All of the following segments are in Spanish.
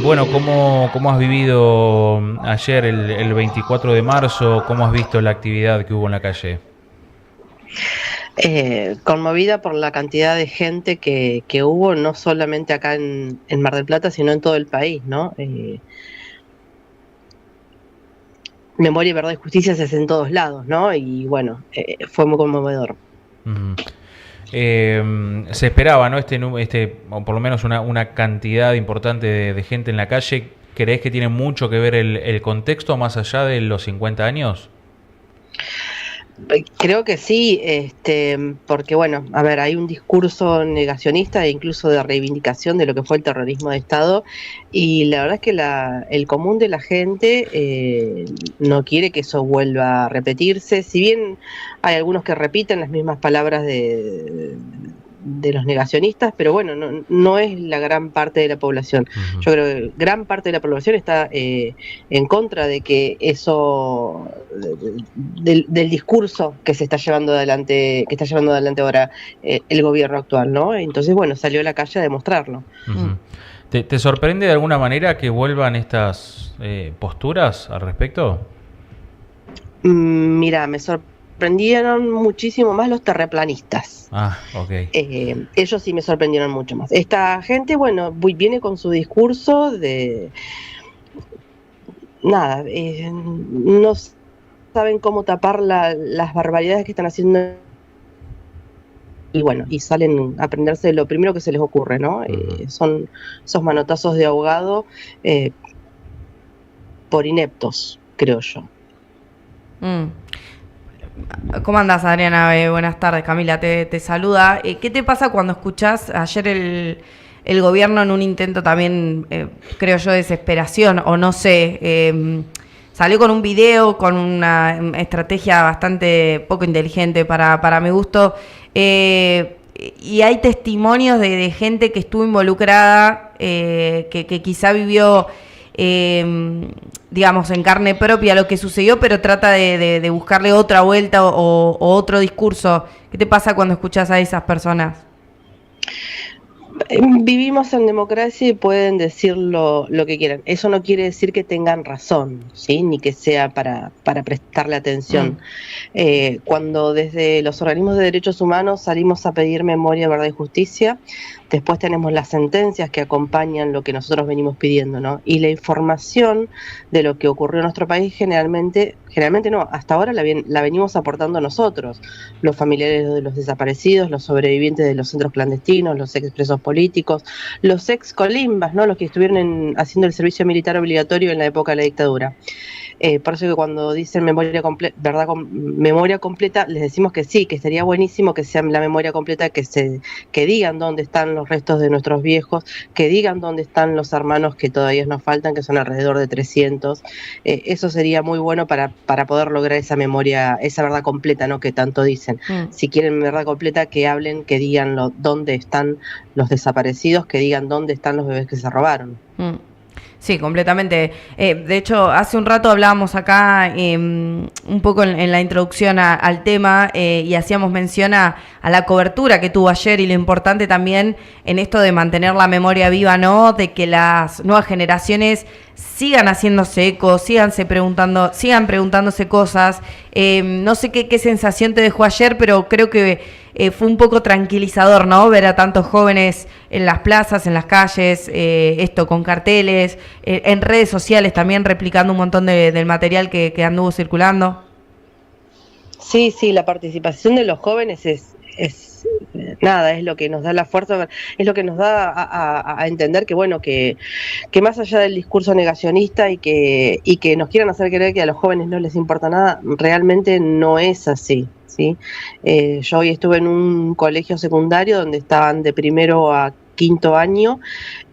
Bueno, ¿cómo has vivido ayer el 24 de marzo? ¿Cómo has visto la actividad que hubo en la calle? Conmovida por la cantidad de gente que hubo, no solamente acá en Mar del Plata, sino en todo el país, ¿no? Memoria, Verdad y Justicia se hace en todos lados, ¿no? Y bueno, fue muy conmovedor. Ujú. Se esperaba, ¿no? O por lo menos una cantidad importante de gente en la calle. ¿Creés que tiene mucho que ver el contexto más allá de los 50 años? Creo que sí, porque bueno, a ver, hay un discurso negacionista e incluso de reivindicación de lo que fue el terrorismo de Estado, y la verdad es que el común de la gente no quiere que eso vuelva a repetirse, si bien hay algunos que repiten las mismas palabras de los negacionistas, pero bueno, no es la gran parte de la población. Ujú. Yo creo que gran parte de la población está en contra de que eso, del discurso que se está llevando adelante, que está llevando adelante ahora el gobierno actual, ¿no? Entonces, bueno, salió a la calle a demostrarlo. Ujú. ¿Te sorprende de alguna manera que vuelvan estas posturas al respecto? Mira, me sorprendieron muchísimo más los terraplanistas. Ah, ok. Ellos sí me sorprendieron mucho más. Esta gente, bueno, viene con su discurso de nada, no saben cómo tapar las barbaridades que están haciendo y bueno, y salen a aprenderse lo primero que se les ocurre, ¿no? Ujú. Son esos manotazos de ahogado eh, por ineptos, creo yo. Mm. ¿Cómo andás, Adriana? Buenas tardes, Camila, te saluda. ¿Qué te pasa cuando escuchás ayer el gobierno en un intento también, creo yo, de desesperación, o no sé, salió con un video, con una estrategia bastante poco inteligente para mi gusto, y hay testimonios de gente que estuvo involucrada, que quizá vivió digamos, en carne propia lo que sucedió, pero trata de buscarle otra vuelta o otro discurso. ¿Qué te pasa cuando escuchas a esas personas? Vivimos en democracia y pueden decir lo que quieran. Eso no quiere decir que tengan razón, ¿sí? Ni que sea para prestarle Mm, atención. Cuando desde los organismos de derechos humanos salimos a pedir memoria, verdad y justicia, después tenemos las sentencias que acompañan lo que nosotros venimos pidiendo, ¿no? Y la información de lo que ocurrió en nuestro país generalmente no, hasta ahora la venimos aportando nosotros, los familiares de los desaparecidos, los sobrevivientes de los centros clandestinos, los expresos políticos, los ex colimbas, ¿no? Los que estuvieron haciendo el servicio militar obligatorio en la época de la dictadura. Por eso que cuando dicen memoria completa, les decimos que sí, que estaría buenísimo que sea la memoria completa, que digan dónde están los restos de nuestros viejos, que digan dónde están los hermanos que todavía nos faltan, que son alrededor de 300. Eso sería muy bueno para poder lograr esa memoria, esa verdad completa, ¿no? Que tanto dicen. mm, Si quieren verdad completa, que hablen, que digan dónde están los desaparecidos, que digan dónde están los bebés que se robaron. mm. Sí, completamente. De hecho, hace un rato hablábamos acá un poco en la introducción al tema y hacíamos mención a la cobertura que tuvo ayer y lo importante también en esto de mantener la memoria viva, ¿no? De que las nuevas generaciones sigan haciéndose eco, sigan preguntándose cosas. No sé qué sensación te dejó ayer, pero creo que fue un poco tranquilizador, ¿no? Ver a tantos jóvenes en las plazas, en las calles, esto con carteles, en redes sociales también replicando un montón del material que anduvo circulando. Sí, sí, la participación de los jóvenes nada, es lo que nos da la fuerza, es lo que nos da a entender que bueno, que más allá del discurso negacionista y que nos quieran hacer creer que a los jóvenes no les importa nada, realmente no es así. ¿Sí? Yo hoy estuve en un colegio secundario donde estaban de primero a quinto año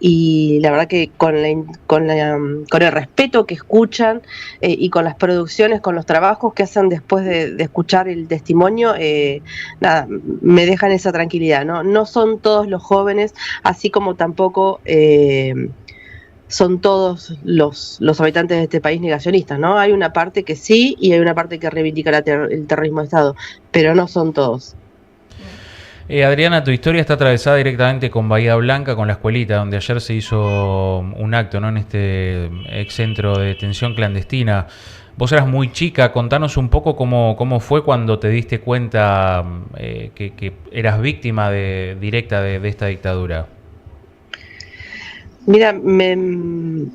y la verdad que con el respeto que escuchan y con las producciones, con los trabajos que hacen después de escuchar el testimonio, nada, me dejan esa tranquilidad, ¿no? No son todos los jóvenes, así como tampoco son todos los habitantes de este país negacionistas, ¿no? Hay una parte que sí y hay una parte que reivindica el terrorismo de Estado, pero no son todos. Adriana, tu historia está atravesada directamente con Bahía Blanca, con la escuelita, donde ayer se hizo un acto, ¿no? En este ex centro de detención clandestina. Vos eras muy chica, contanos un poco cómo fue cuando te diste cuenta que eras víctima directa de esta dictadura. Mira, no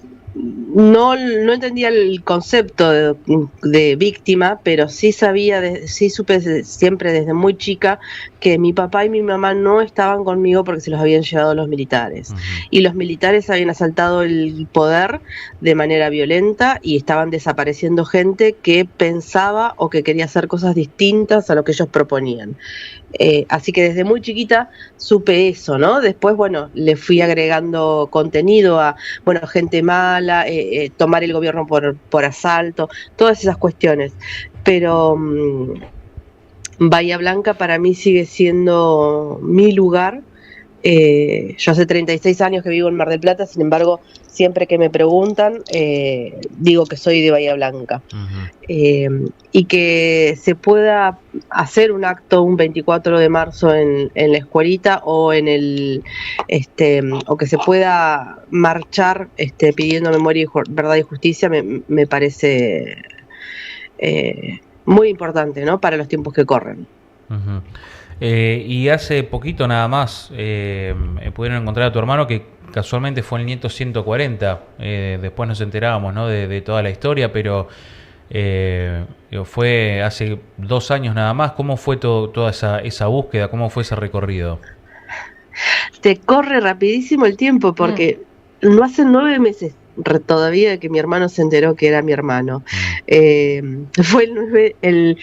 entendía el concepto de víctima, pero sí sí supe siempre desde muy chica que mi papá y mi mamá no estaban conmigo porque se los habían llevado los militares. Y los militares habían asaltado el poder de manera violenta y estaban desapareciendo gente que pensaba o que quería hacer cosas distintas a lo que ellos proponían. Así que desde muy chiquita supe eso, ¿no? Después, bueno, le fui agregando contenido a, bueno, gente mala, tomar el gobierno por asalto, todas esas cuestiones. Pero Bahía Blanca para mí sigue siendo mi lugar. Yo hace 36 años que vivo en Mar del Plata, sin embargo, siempre que me preguntan, digo que soy de Bahía Blanca. Y que se pueda hacer un acto un 24 de marzo en la escuelita o o que se pueda marchar pidiendo memoria, verdad y justicia, me parece muy importante, ¿no? Para los tiempos que corren. Uh-huh. Y hace poquito nada más pudieron encontrar a tu hermano, que casualmente fue el nieto 140. Después nos enterábamos, ¿no? de toda la historia, pero fue hace 2 años nada más. ¿Cómo fue toda esa búsqueda? ¿Cómo fue ese recorrido? Te corre rapidísimo el tiempo porque no hace 9 meses todavía que mi hermano se enteró que era mi hermano. Fue él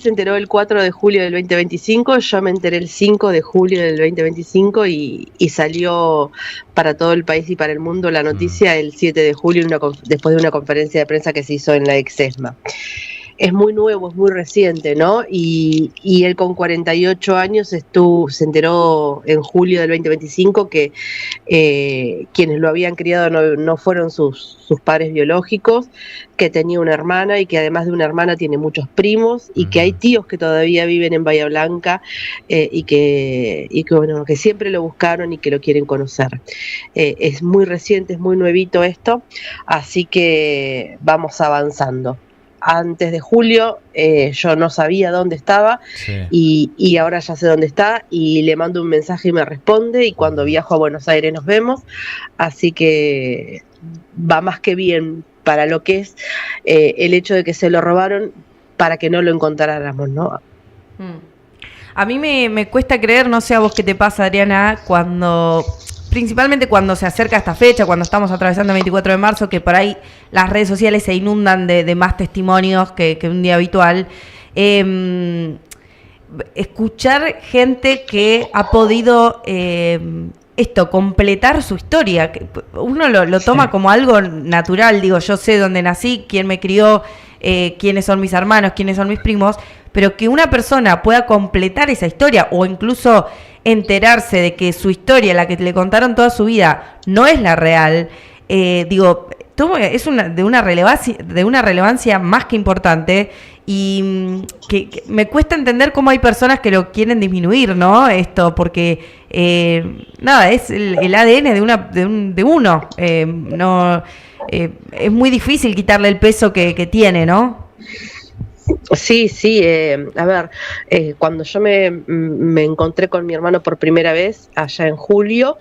se enteró el 4 de julio del 2025, yo me enteré el 5 de julio del 2025 y salió para todo el país y para el mundo la noticia el 7 de julio después de una conferencia de prensa que se hizo en la ex-ESMA. Es muy nuevo, es muy reciente, ¿no? Y él con 48 años se enteró en julio del 2025 que quienes lo habían criado no fueron sus padres biológicos, que tenía una hermana y que además de una hermana tiene muchos primos y que hay tíos que todavía viven en Bahía Blanca y que bueno, que siempre lo buscaron y que lo quieren conocer. Es muy reciente, es muy nuevito esto, así que vamos avanzando. Antes de julio yo no sabía dónde estaba, sí. y ahora ya sé dónde está y le mando un mensaje y me responde, y cuando viajo a Buenos Aires nos vemos, así que va más que bien para lo que es el hecho de que se lo robaron para que no lo encontráramos, ¿no? A mí me cuesta creer, no sé a vos qué te pasa, Adriana, principalmente cuando se acerca esta fecha, cuando estamos atravesando el 24 de marzo, que por ahí las redes sociales se inundan de más testimonios que un día habitual. Escuchar gente que ha podido completar su historia. Uno lo toma como algo natural. Digo, yo sé dónde nací, quién me crió, quiénes son mis hermanos, quiénes son mis primos, pero que una persona pueda completar esa historia o incluso enterarse de que su historia, la que le contaron toda su vida, no es la real, es de una relevancia más que importante, y que me cuesta entender cómo hay personas que lo quieren disminuir, ¿no? Porque es el ADN de uno. Es muy difícil quitarle el peso que tiene, ¿no? Sí, a ver, cuando yo me encontré con mi hermano por primera vez, allá en julio,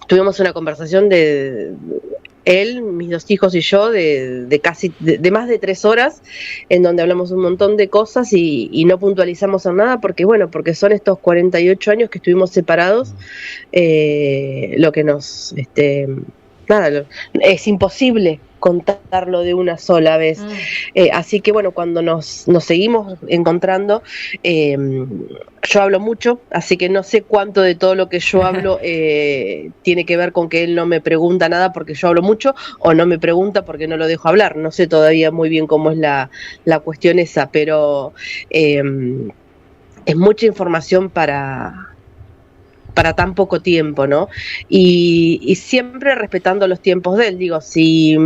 tuvimos una conversación de él, mis 2 hijos y yo, de más de 3 horas, en donde hablamos un montón de cosas y no puntualizamos en nada, porque son estos 48 años que estuvimos separados, lo que nos... es imposible contarlo de una sola vez. Así que bueno, cuando nos seguimos encontrando, yo hablo mucho, así que no sé cuánto de todo lo que yo hablo tiene que ver con que él no me pregunta nada porque yo hablo mucho, o no me pregunta porque no lo dejo hablar. No sé todavía muy bien cómo es la cuestión esa, pero es mucha información para para tan poco tiempo, ¿no? Y siempre respetando los tiempos de él. Digo, si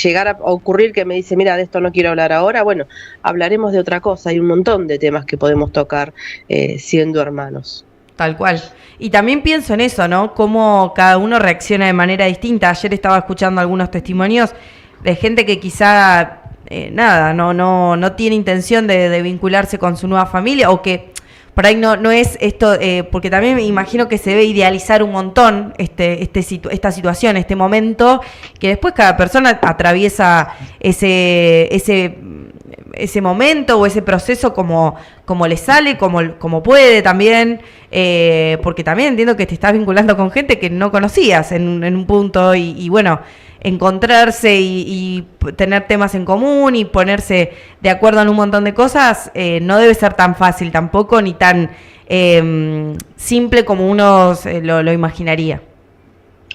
llegara a ocurrir que me dice, mira, de esto no quiero hablar ahora, bueno, hablaremos de otra cosa. Hay un montón de temas que podemos tocar siendo hermanos. Tal cual. Y también pienso en eso, ¿no? Cómo cada uno reacciona de manera distinta. Ayer estaba escuchando algunos testimonios de gente que quizá, no tiene intención de vincularse con su nueva familia, o que por ahí no es esto, porque también me imagino que se debe idealizar un montón esta situación, este momento, que después cada persona atraviesa ese momento o ese proceso como le sale, como puede también, porque también entiendo que te estás vinculando con gente que no conocías en un punto, y bueno, encontrarse y tener temas en común y ponerse de acuerdo en un montón de cosas, no debe ser tan fácil tampoco, ni tan simple como uno lo imaginaría.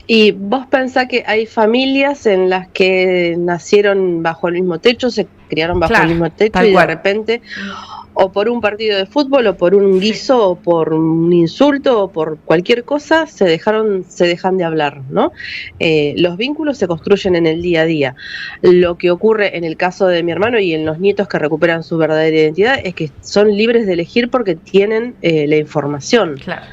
Y vos pensás que hay familias en las que nacieron bajo el mismo techo, se criaron bajo el mismo techo, y de repente, o por un partido de fútbol, o por un guiso, o por un insulto, o por cualquier cosa, se dejan de hablar, ¿no? Los vínculos se construyen en el día a día. Lo que ocurre en el caso de mi hermano y en los nietos que recuperan su verdadera identidad es que son libres de elegir porque tienen la información. Claro.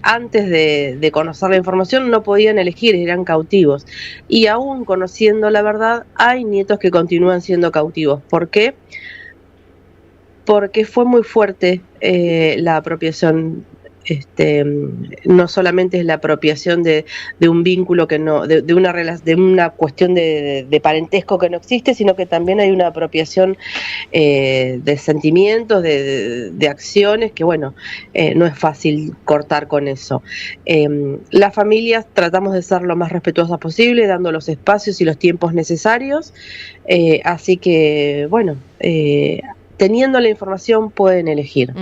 Antes de conocer la información no podían elegir, eran cautivos. Y aún conociendo la verdad, hay nietos que continúan siendo cautivos. ¿Por qué? Porque fue muy fuerte la apropiación. No solamente es la apropiación de un vínculo que no, de una cuestión de parentesco que no existe, sino que también hay una apropiación de sentimientos, de acciones, que bueno, no es fácil cortar con eso. Las familias tratamos de ser lo más respetuosas posible, dando los espacios y los tiempos necesarios, así que bueno, teniendo la información pueden elegir.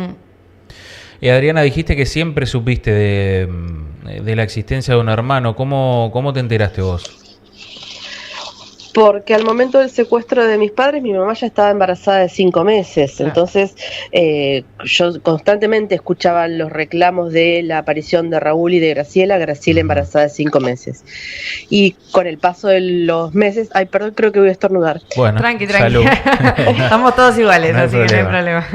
Adriana, dijiste que siempre supiste de la existencia de un hermano. ¿Cómo te enteraste vos? Porque al momento del secuestro de mis padres, mi mamá ya estaba embarazada de 5 meses. Claro. Entonces, yo constantemente escuchaba los reclamos de la aparición de Raúl y de Graciela embarazada de 5 meses. Y con el paso de los meses, perdón, creo que voy a estornudar. Bueno, tranqui. Estamos todos iguales, no, así que no hay problema.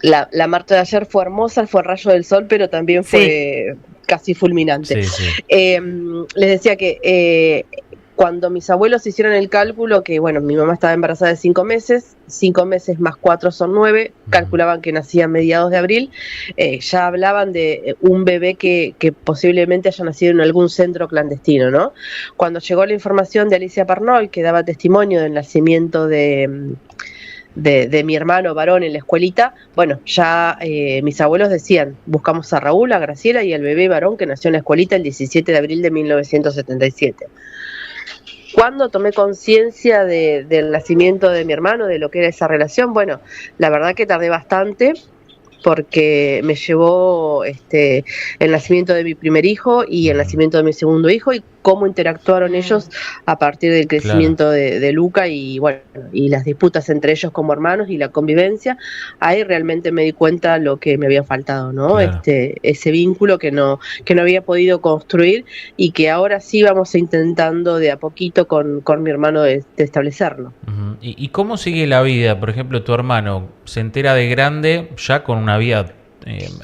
La marcha de ayer fue hermosa, fue rayo del sol, pero también fue casi fulminante. Sí. Les decía que cuando mis abuelos hicieron el cálculo, que bueno, mi mamá estaba embarazada de 5 meses, 5 meses más 4 son 9, calculaban que nacía a mediados de abril, ya hablaban de un bebé que posiblemente haya nacido en algún centro clandestino, ¿no? Cuando llegó la información de Alicia Parnol, que daba testimonio del nacimiento de mi hermano varón en la escuelita, bueno, ya mis abuelos decían, buscamos a Raúl, a Graciela y al bebé varón que nació en la escuelita el 17 de abril de 1977. Cuando tomé conciencia del nacimiento de mi hermano, de lo que era esa relación, bueno, la verdad que tardé bastante, porque me llevó el nacimiento de mi primer hijo y el nacimiento de mi segundo hijo, y cómo interactuaron ellos a partir del crecimiento de Luca, y bueno, y las disputas entre ellos como hermanos y la convivencia. Ahí realmente me di cuenta lo que me había faltado, ¿no? Claro. Ese vínculo que no había podido construir, y que ahora sí vamos intentando de a poquito con mi hermano de establecerlo. Uh-huh. ¿Y cómo sigue la vida? Por ejemplo, tu hermano se entera de grande, ya con una vida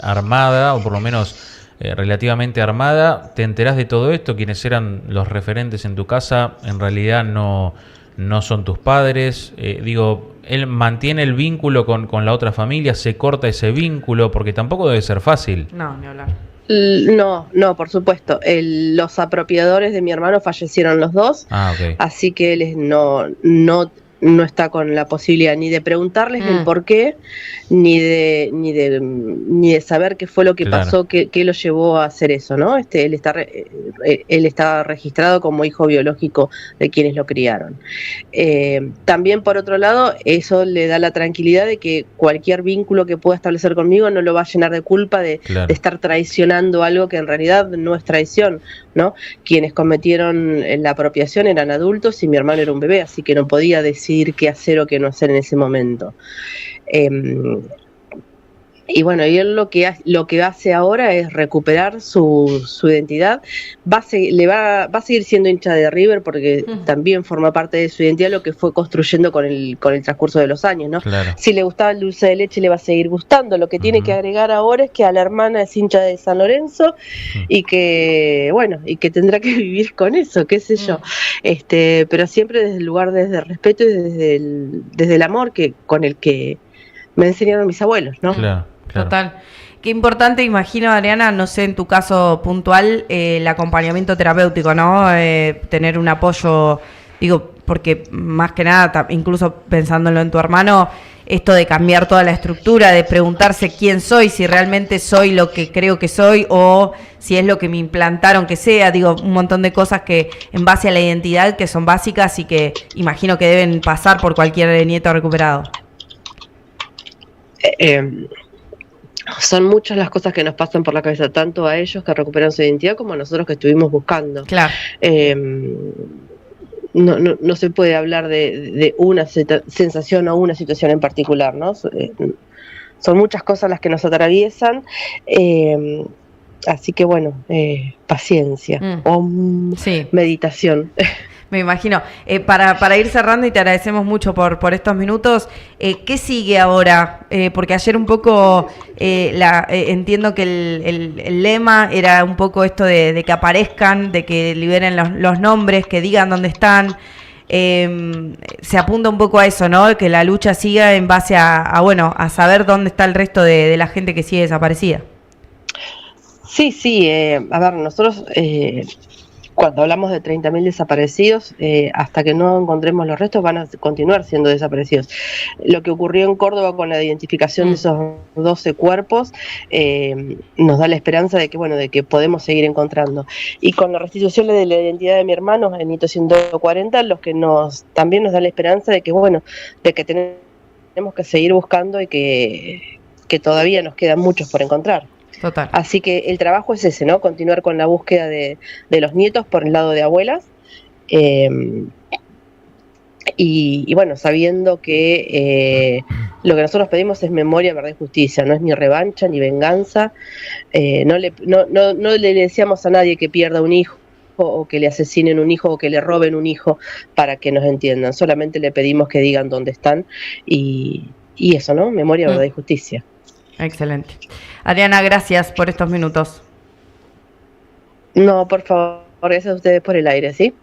armada, o por lo menos relativamente armada. ¿Te enterás de todo esto? ¿Quiénes eran los referentes en tu casa en realidad no son tus padres? ¿Él mantiene el vínculo con la otra familia? ¿Se corta ese vínculo? Porque tampoco debe ser fácil. No, ni hablar. No, por supuesto. Los apropiadores de mi hermano fallecieron los dos, okay. Así que él no está con la posibilidad ni de preguntarles el por qué, ni de saber qué fue lo que pasó, qué lo llevó a hacer eso, ¿no? Él está registrado como hijo biológico de quienes lo criaron. También, por otro lado, eso le da la tranquilidad de que cualquier vínculo que pueda establecer conmigo no lo va a llenar de culpa de estar traicionando algo que en realidad no es traición, ¿no? Quienes cometieron la apropiación eran adultos y mi hermano era un bebé, así que no podía decidir qué hacer o qué no hacer en ese momento. Y bueno, y él lo que hace ahora es recuperar su identidad. Va a seguir siendo hincha de River porque también forma parte de su identidad lo que fue construyendo con el transcurso de los años, ¿no? Claro. Si le gustaba el dulce de leche, le va a seguir gustando. Lo que tiene que agregar ahora es que a la hermana es hincha de San Lorenzo y que, bueno, y que tendrá que vivir con eso, qué sé yo. Pero siempre desde el lugar, desde el respeto y desde el amor con el que me enseñaron mis abuelos, ¿no? Claro. Total. Qué importante, imagino, Adriana, no sé, en tu caso puntual, el acompañamiento terapéutico, ¿no? Tener un apoyo, digo, porque más que nada, incluso pensándolo en tu hermano, esto de cambiar toda la estructura, de preguntarse quién soy, si realmente soy lo que creo que soy o si es lo que me implantaron que sea, digo, un montón de cosas que en base a la identidad que son básicas y que imagino que deben pasar por cualquier nieto recuperado. Son muchas las cosas que nos pasan por la cabeza, tanto a ellos que recuperan su identidad como a nosotros que estuvimos buscando. Claro. No se puede hablar de una sensación o una situación en particular, ¿no? Son muchas cosas las que nos atraviesan, así que bueno, paciencia, sí. Meditación. Me imagino. Para ir cerrando, y te agradecemos mucho por estos minutos, ¿qué sigue ahora? Porque ayer un poco entiendo que el lema era un poco esto de que aparezcan, de que liberen los nombres, que digan dónde están. Se apunta un poco a eso, ¿no? Que la lucha siga en base a saber dónde está el resto de la gente que sigue desaparecida. Sí, a ver, nosotros... cuando hablamos de 30.000 desaparecidos, hasta que no encontremos los restos van a continuar siendo desaparecidos. Lo que ocurrió en Córdoba con la identificación de esos 12 cuerpos nos da la esperanza de que podemos seguir encontrando. Y con la restitución de la identidad de mi hermano, en hito 140, también nos da la esperanza de que tenemos que seguir buscando y que todavía nos quedan muchos por encontrar. Total. Así que el trabajo es ese, ¿no? Continuar con la búsqueda de los nietos por el lado de abuelas. Y bueno, sabiendo que lo que nosotros pedimos es memoria, verdad y justicia, no es ni revancha ni venganza. No le deseamos a nadie que pierda un hijo o que le asesinen un hijo o que le roben un hijo para que nos entiendan. Solamente le pedimos que digan dónde están y eso, ¿no? Memoria, verdad y justicia. Excelente. Adriana, gracias por estos minutos. No, por favor, gracias a ustedes por el aire, ¿sí?